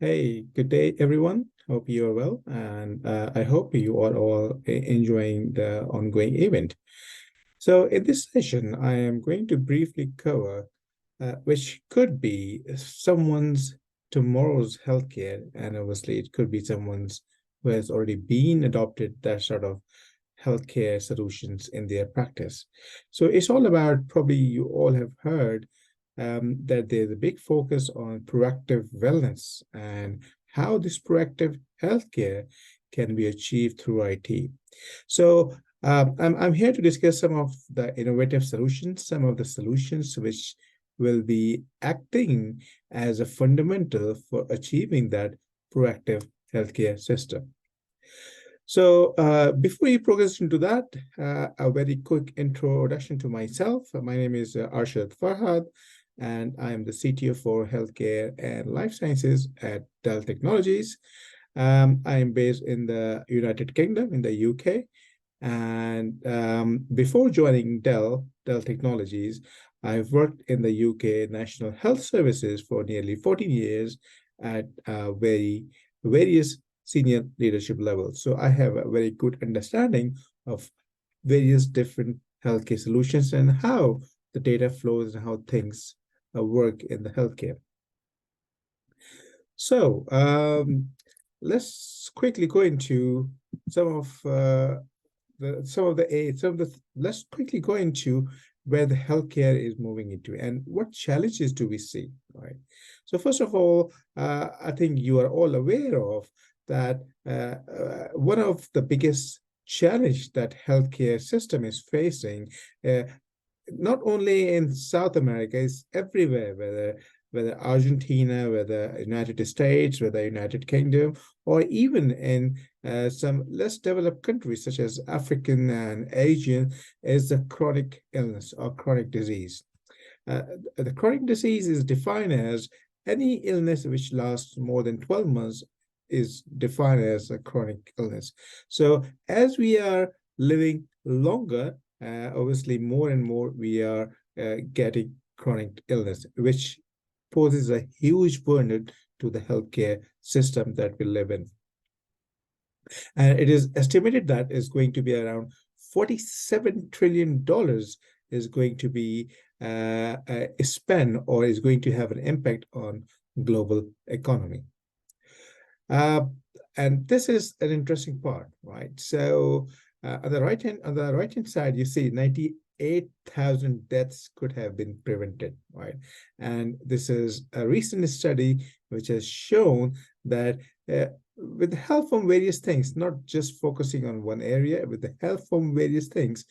Hey, good day, everyone. Hope you are well, and I hope you are all enjoying the ongoing event. So, in this session, I am going to briefly cover which could be someone's tomorrow's healthcare, and obviously, it could be someone's who has already been adopted that sort of healthcare solutions in their practice. So, it's all about probably you all have heard that there's a big focus on proactive wellness and how this proactive healthcare can be achieved through IT. So I'm here to discuss some of the innovative solutions, some of the solutions which will be acting as a fundamental for achieving that proactive healthcare system. So before we progress into that, a very quick introduction to myself. My name is Arshad Farhad, and I am the CTO for Healthcare and Life Sciences at Dell Technologies. I am based in the United Kingdom, in the UK. And before joining Dell Technologies, I've worked in the UK National Health Services for nearly 14 years at various senior leadership levels. So I have a very good understanding of various different healthcare solutions and how the data flows and how things work in the healthcare. So let's quickly go into let's quickly go into where the healthcare is moving into and what challenges do we see, right? So first of all, I think you are all aware of that one of the biggest challenge that healthcare system is facing, not only in South America, it's everywhere, whether Argentina, whether United States, whether United Kingdom, or even in some less developed countries such as African and Asian, is the chronic illness or chronic disease. The chronic disease is defined as any illness which lasts more than 12 months is defined as a chronic illness. So as we are living longer, obviously more and more we are getting chronic illness, which poses a huge burden to the healthcare system that we live in. And it is estimated that is going to be around $47 trillion is going to be spent or is going to have an impact on global economy. And this is an interesting part, right? So on the right hand side, you see 98,000 deaths could have been prevented, right? And this is a recent study which has shown that with help from various things, not just focusing on one area, with the help from various things,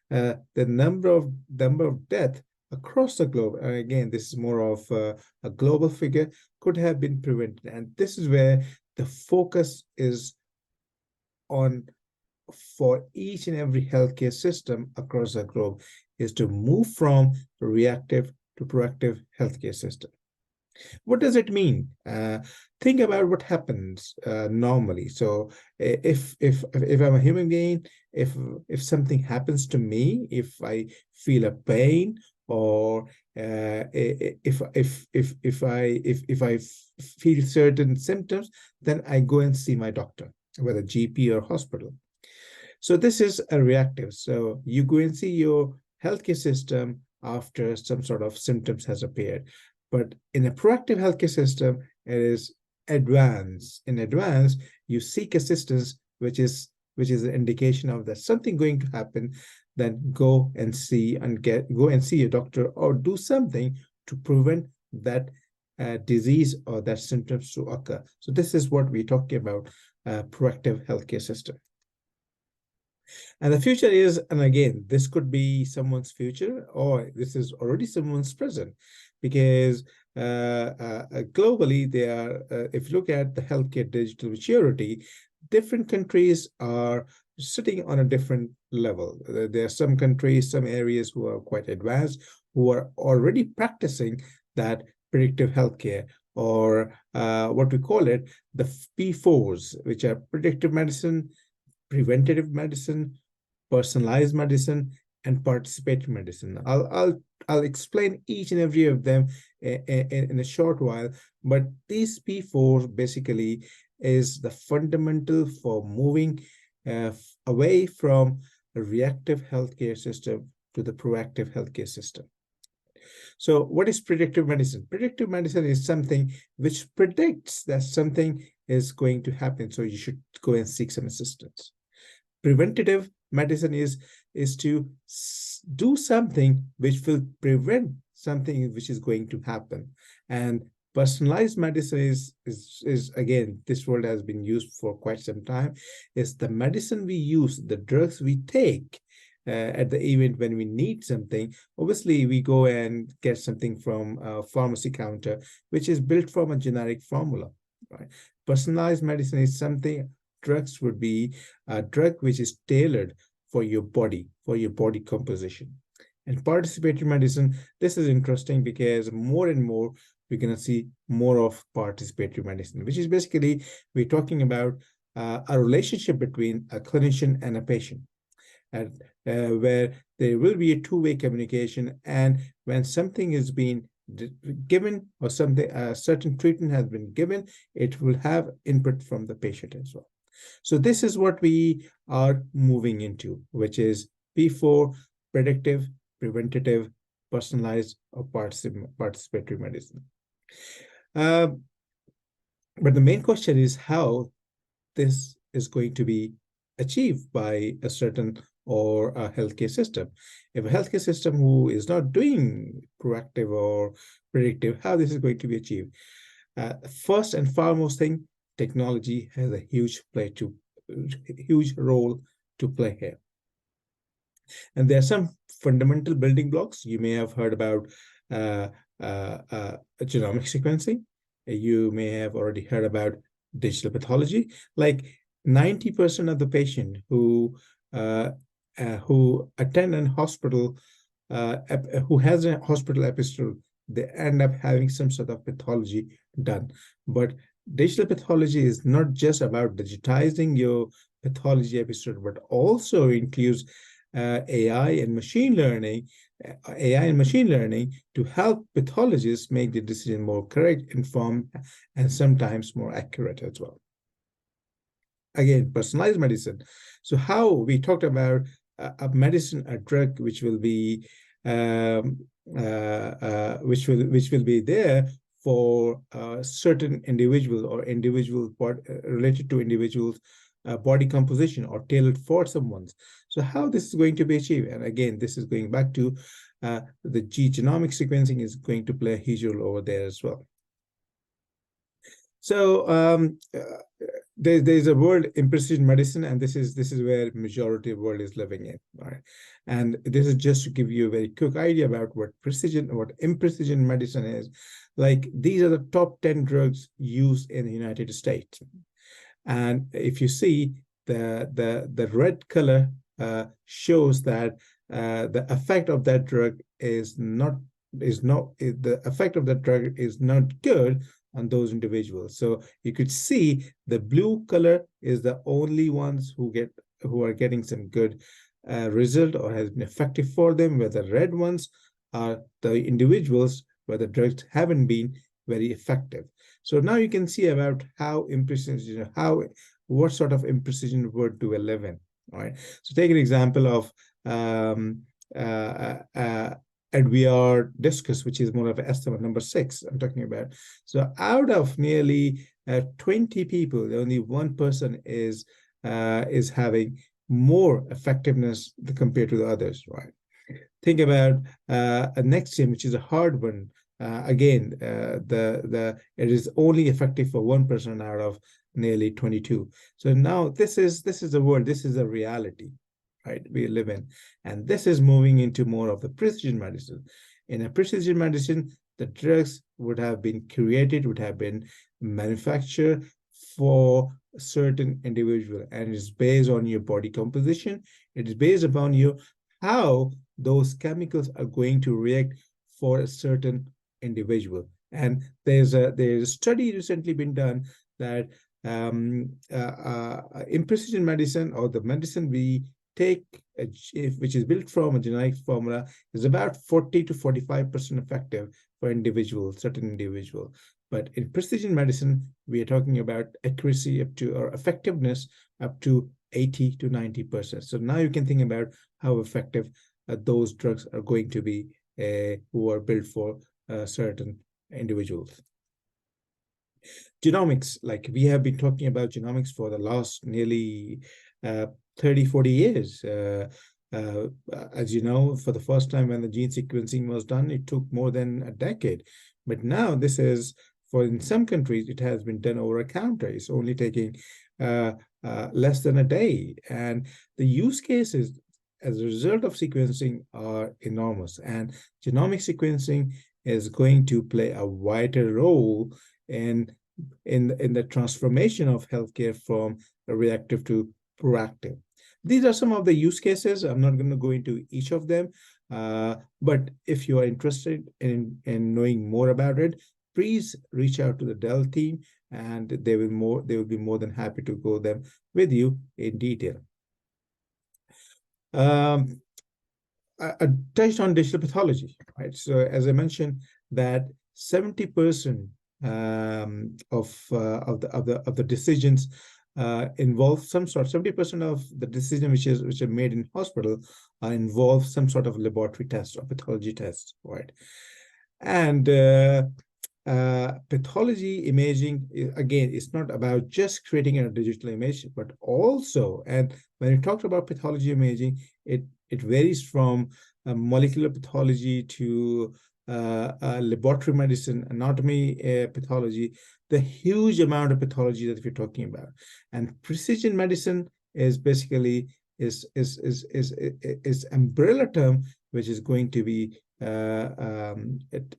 the number of death across the globe, and again, this is more of a global figure, could have been prevented. And this is where the focus is on for each and every healthcare system across the globe is to move from reactive to proactive healthcare system. What does it mean? Think about what happens normally. So if I'm a human being, if something happens to me, if I feel a pain, or if I feel certain symptoms, then I go and see my doctor, whether GP or hospital. So this is a reactive. So you go and see your healthcare system after some sort of symptoms has appeared. But in a proactive healthcare system, it is advanced. In advance, you seek assistance, which is an indication of that something going to happen. Then go and see a doctor or do something to prevent that disease or that symptoms to occur. So this is what we're talking about, proactive healthcare system. And the future is, and again, this could be someone's future or this is already someone's present, because globally, if you look at the healthcare digital maturity, different countries are sitting on a different level. There are some countries, some areas who are quite advanced, who are already practicing that predictive healthcare, or what we call it, the P4s, which are predictive medicine, preventative medicine, personalized medicine, and participatory medicine. I'll explain each and every of them in a short while, but these P4 basically is the fundamental for moving away from a reactive healthcare system to the proactive healthcare system. So what is predictive medicine? Predictive medicine is something which predicts that something is going to happen, so you should go and seek some assistance. Preventative medicine is to do something which will prevent something which is going to happen. And personalized medicine is again, this word has been used for quite some time. It's the medicine we use, the drugs we take at the event when we need something. Obviously, we go and get something from a pharmacy counter, which is built from a generic formula, right? Personalized medicine is something, drugs would be a drug which is tailored for your body composition. And participatory medicine, this is interesting because more and more we're going to see more of participatory medicine, which is basically we're talking about a relationship between a clinician and a patient, and where there will be a two-way communication, and when something is being given or something, a certain treatment has been given, it will have input from the patient as well. So this is what we are moving into, which is P4, predictive, preventative, personalized, or participatory medicine. But the main question is how this is going to be achieved by a certain or a healthcare system. If a healthcare system who is not doing proactive or predictive, how this is going to be achieved? First and foremost thing, technology has a huge role to play here. And there are some fundamental building blocks. You may have heard about genomic sequencing. You may have already heard about digital pathology. Like 90% of the patient who attend an hospital, who has a hospital episode, they end up having some sort of pathology done. But digital pathology is not just about digitizing your pathology episode, but also includes AI and machine learning to help pathologists make the decision more correct, informed, and sometimes more accurate as well. Again, personalized medicine. So how we talked about a medicine, a drug which will be which will be there for certain individual or related to individuals' body composition or tailored for someone's. So how this is going to be achieved? And again, this is going back to the genomic sequencing is going to play a huge role over there as well. So there's a word in precision medicine, and this is where majority of the world is living in, right? And this is just to give you a very quick idea about what imprecision medicine is. Like, these are the top 10 drugs used in the United States. And if you see the red color shows that the effect of that drug is not good on those individuals. So you could see the blue color is the only ones who are getting some good result or has been effective for them, where the red ones are the individuals where the drugs haven't been very effective. So now you can see about how imprecision, what sort of imprecision world do we live in, all right? So take an example of Adviar discus, which is more of an estimate, number 6 I'm talking about. So out of nearly 20 people, only one person is having more effectiveness compared to the others, right? Think about a Nexium, which is a hard one. Again, it is only effective for 1% out of nearly 22. So now this is the world, this is a reality, right, we live in. And this is moving into more of the precision medicine. In a precision medicine, the drugs would have been created, would have been manufactured for a certain individual, and it's based on your body composition. It is based upon how those chemicals are going to react for a certain individual. And there's a study recently been done that in precision medicine, or the medicine we take which is built from a genetic formula, is about 40 to 45% effective for individuals, certain individual. But in precision medicine, we are talking about accuracy up to, or effectiveness up to 80 to 90%. So now you can think about how effective those drugs are going to be who are built for certain individuals. Genomics, like we have been talking about genomics for the last nearly 30, 40 years. As you know, for the first time when the gene sequencing was done, it took more than a decade. But now this is, for in some countries, it has been done over a counter. It's only taking less than a day. And the use cases as a result of sequencing are enormous. And genomic sequencing is going to play a vital role in the transformation of healthcare from reactive to proactive. These are some of the use cases. I'm not going to go into each of them, but if you are interested in knowing more about it, please reach out to the Dell team, and they will be more than happy to go them with you in detail. I touched on digital pathology, right? So as I mentioned, that 70% of the decisions involve some sort. 70% of the decision which are made in hospital involve some sort of laboratory test or pathology test, right? And pathology imaging, again, it's not about just creating a digital image, but also, and when you talk about pathology imaging, it varies from molecular pathology to laboratory medicine, anatomy, pathology, the huge amount of pathology that we're talking about. And precision medicine is basically is umbrella term, which is going to be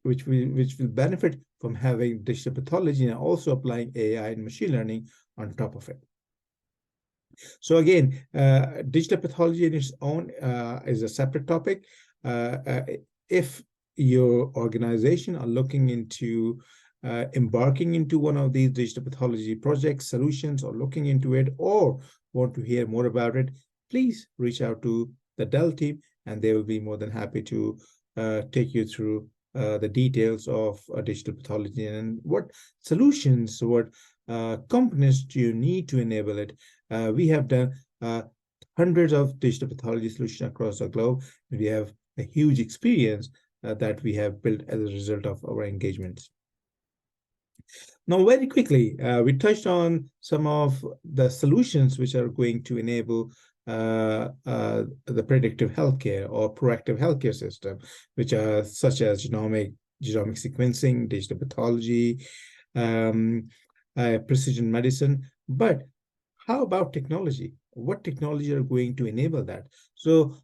which will benefit from having digital pathology and also applying AI and machine learning on top of it. So again, digital pathology in its own is a separate topic. If your organization are looking into embarking into one of these digital pathology projects, solutions, or looking into it, or want to hear more about it, please reach out to the Dell team, and they will be more than happy to take you through the details of digital pathology and what solutions, what components do you need to enable it. We have done hundreds of digital pathology solutions across the globe, and we have a huge experience that we have built as a result of our engagements. Now, very quickly, we touched on some of the solutions which are going to enable the predictive healthcare or proactive healthcare system, which are such as genomic sequencing, digital pathology, precision medicine. But how about technology? What technology are going to enable that? So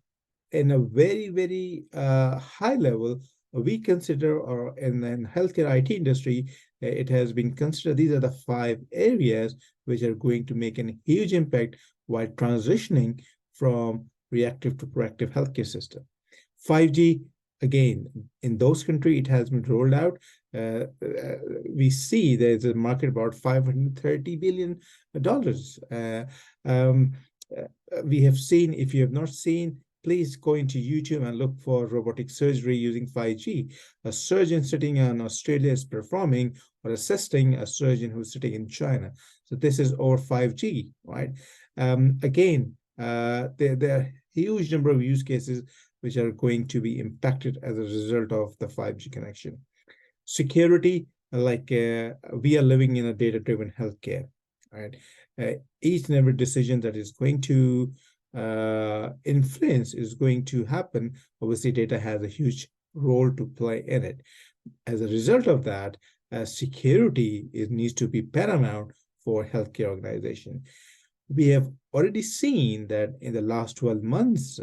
in a very, very high level, we consider, or in the healthcare IT industry, it has been considered these are the 5 areas which are going to make a huge impact while transitioning from reactive to proactive healthcare system. 5G, again, in those countries, it has been rolled out. We see there's a market about $530 billion. We have seen, if you have not seen, please go into YouTube and look for robotic surgery using 5G. A surgeon sitting in Australia is performing or assisting a surgeon who's sitting in China. So this is over 5G, right? Again, there are huge number of use cases which are going to be impacted as a result of the 5G connection. Security, like we are living in a data-driven healthcare, right? Each and every decision that is going to influence is going to happen. Obviously, data has a huge role to play in it. As a result of that, security needs to be paramount for healthcare organization. We have already seen that in the last 12 months,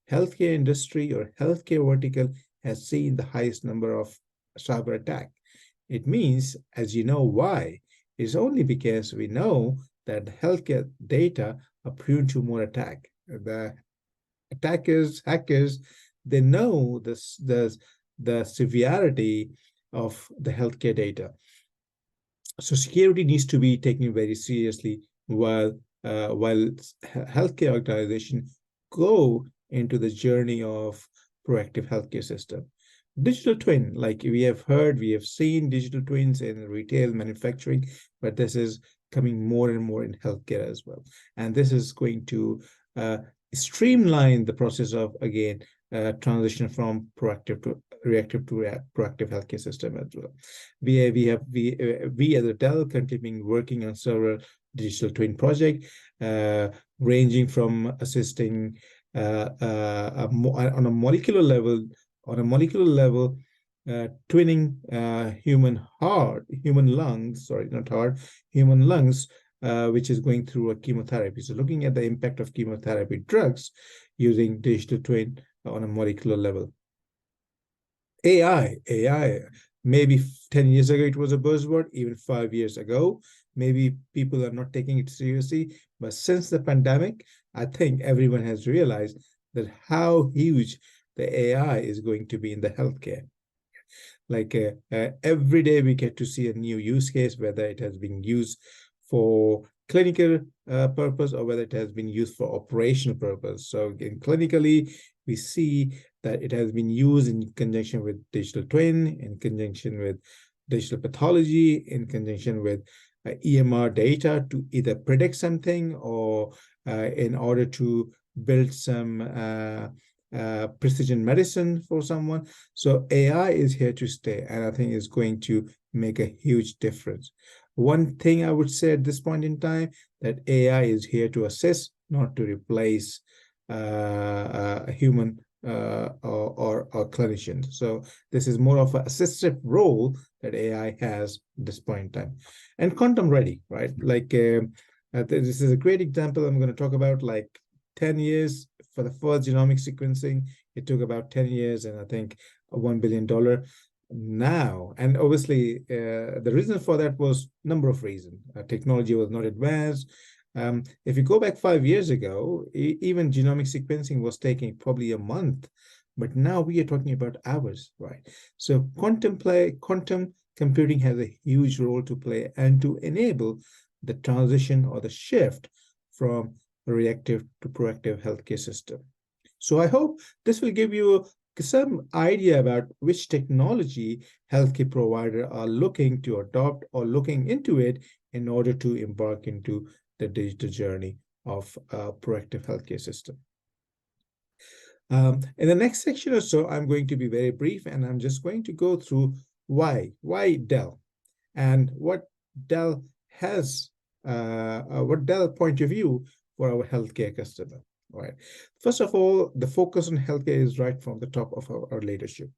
healthcare industry or healthcare vertical has seen the highest number of cyber attack. It means, as you know, why? It's only because we know that healthcare data are prone to more attack. The hackers, they know the severity of the healthcare data. So security needs to be taken very seriously while healthcare organizations go into the journey of proactive healthcare system. Digital twin, like we have heard, we have seen digital twins in retail, manufacturing, but this is coming more and more in healthcare as well. And this is going to streamline the process of, again, transition from proactive to reactive to proactive healthcare system as well. We as a Dell currently been working on several digital twin project, ranging from assisting on a molecular level, twinning human lungs, which is going through a chemotherapy. So looking at the impact of chemotherapy drugs using digital twin on a molecular level. AI, maybe 10 years ago it was a buzzword, even 5 years ago. Maybe people are not taking it seriously, but since the pandemic, I think everyone has realized that how huge the AI is going to be in the healthcare. Like every day we get to see a new use case, whether it has been used for clinical purpose or whether it has been used for operational purpose. So again, clinically, we see that it has been used in conjunction with digital twin, in conjunction with digital pathology, in conjunction with EMR data to either predict something or in order to build some precision medicine for someone. So AI is here to stay, and I think is going to make a huge difference. One thing I would say at this point in time, that AI is here to assist, not to replace a human or clinicians. So this is more of an assistive role that AI has at this point in time. And quantum ready, right? Like this is a great example I'm going to talk about. Like 10 years for the first genomic sequencing, it took about 10 years and I think $1 billion. Now, and obviously the reason for that was number of reasons. Technology was not advanced. If you go back 5 years ago, even genomic sequencing was taking probably a month, but now we are talking about hours, right? So quantum computing has a huge role to play and to enable the transition or the shift from reactive to proactive healthcare system. So I hope this will give you some idea about which technology healthcare providers are looking to adopt or looking into it in order to embark into the digital journey of a proactive healthcare system. In the next section or so, I'm going to be very brief and I'm just going to go through why Dell and what Dell has, what Dell point of view for our healthcare customer. Right. First of all, the focus on healthcare is right from the top of our leadership.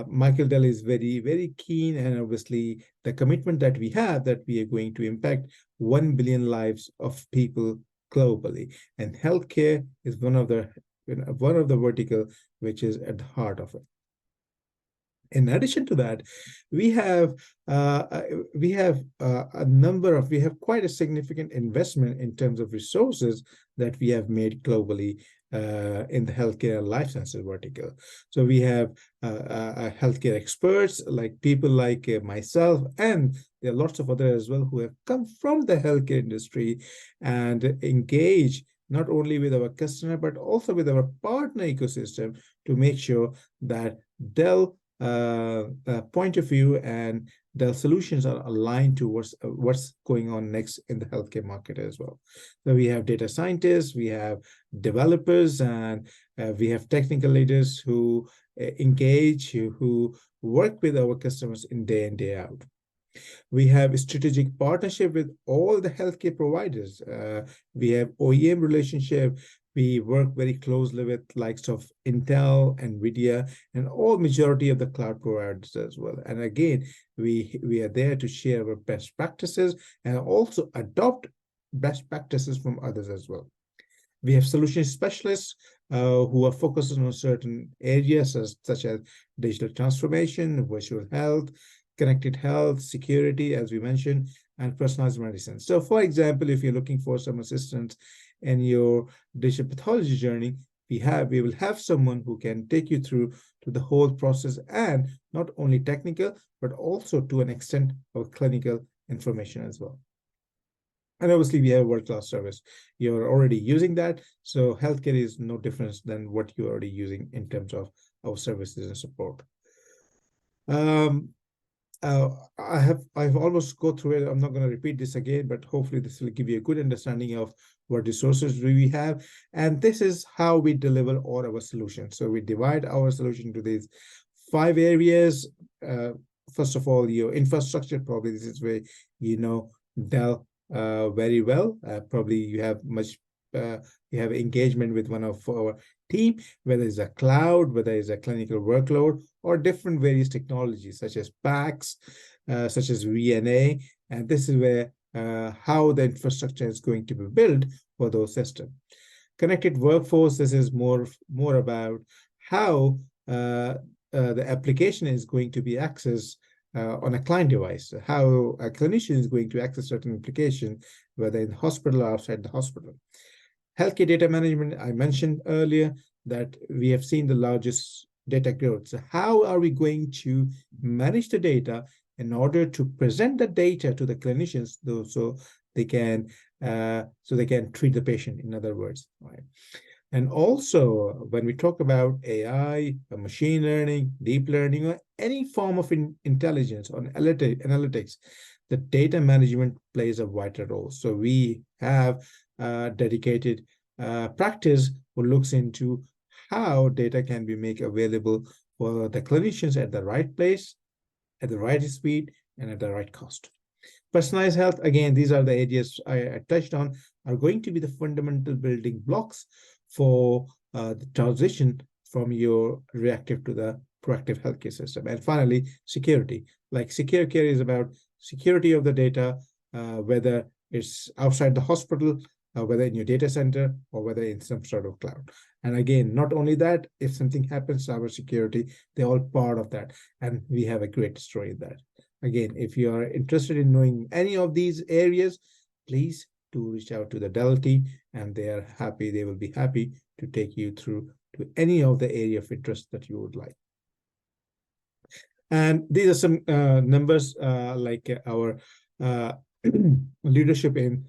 Michael Dell is very, very keen, and obviously the commitment that we have that we are going to impact 1 billion lives of people globally, and healthcare is one of the vertical which is at the heart of it. In addition to that, we have quite a significant investment in terms of resources that we have made globally in the healthcare and life sciences vertical. So we have healthcare experts, like people like myself, and there are lots of others as well who have come from the healthcare industry and engage not only with our customer but also with our partner ecosystem to make sure that Dell point of view and the solutions are aligned towards what's going on next in the healthcare market as well. So we have data scientists, we have developers, and we have technical leaders who engage, who work with our customers in day in, day out. We have a strategic partnership with all the healthcare providers. We have OEM relationship. We work very closely with likes of Intel, NVIDIA, and all majority of the cloud providers as well. And again, we are there to share our best practices and also adopt best practices from others as well. We have solution specialists who are focused on certain areas such as digital transformation, virtual health, connected health, security, as we mentioned, and personalized medicine. So for example, if you're looking for some assistance in your digital pathology journey, we will have someone who can take you through to the whole process, and not only technical, but also to an extent of clinical information as well. And obviously, we have world-class service. You're already using that. So healthcare is no different than what you're already using in terms of our services and support. Um, I've almost go through it. I'm not going to repeat this again, but hopefully this will give you a good understanding of what resources do we have. And this is how we deliver all our solutions. So we divide our solution into these 5 areas. First of all, your infrastructure, probably this is where you know Dell very well. Probably you have engagement with one of our team, whether it's a cloud, whether it's a clinical workload, or different various technologies such as PACS, such as VNA. And this is where how the infrastructure is going to be built for those systems. Connected workforce, this is more about how the application is going to be accessed on a client device, how a clinician is going to access certain application, whether in the hospital or outside the hospital. Healthcare data management, I mentioned earlier that we have seen the largest data growth. So how are we going to manage the data in order to present the data to the clinicians, so they can treat the patient, in other words, right? And also, when we talk about AI, machine learning, deep learning, or any form of intelligence or analytics, the data management plays a vital role. So we have dedicated practice who looks into how data can be made available for the clinicians at the right place, at the right speed, and at the right cost. Personalized health, again, these are the areas I touched on, are going to be the fundamental building blocks for the transition from your reactive to the proactive healthcare system. And finally, security. Like secure care is about security of the data, whether it's outside the hospital, whether in your data center, or whether in some sort of cloud. And again, not only that, if something happens to our security, they're all part of that. And we have a great story in that. Again, if you are interested in knowing any of these areas, please do reach out to the Dell team, and they will be happy to take you through to any of the area of interest that you would like. And these are some numbers like our leadership in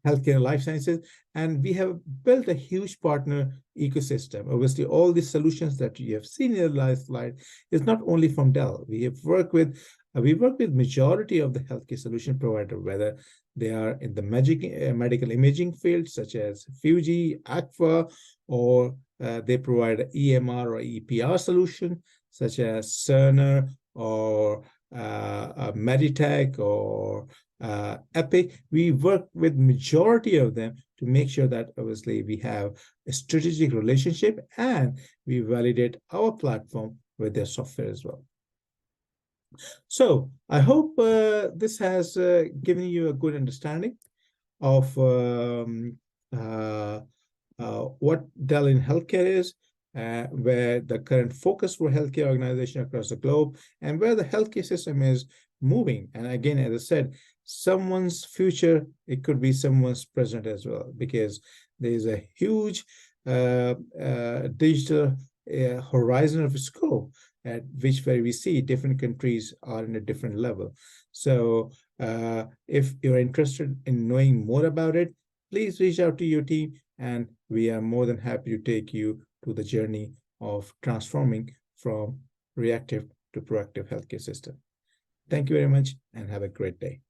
healthcare and life sciences, and we have built a huge partner ecosystem. Obviously, all the solutions that you have seen in the last slide is not only from Dell. We work with majority of the healthcare solution provider, whether they are in the medical imaging field, such as Fuji, Agfa, or they provide an EMR or EPR solution, such as Cerner or Meditech or Epic. We work with majority of them to make sure that obviously we have a strategic relationship and we validate our platform with their software as well. So I hope this has given you a good understanding of what Dell in healthcare is, where the current focus for healthcare organization across the globe, and where the healthcare system is moving. And again, as I said, someone's future, it could be someone's present as well, because there is a huge digital horizon of scope at which where we see different countries are in a different level. So if you're interested in knowing more about it, please reach out to your team, and we are more than happy to take you to the journey of transforming from reactive to proactive healthcare system. Thank you very much and have a great day.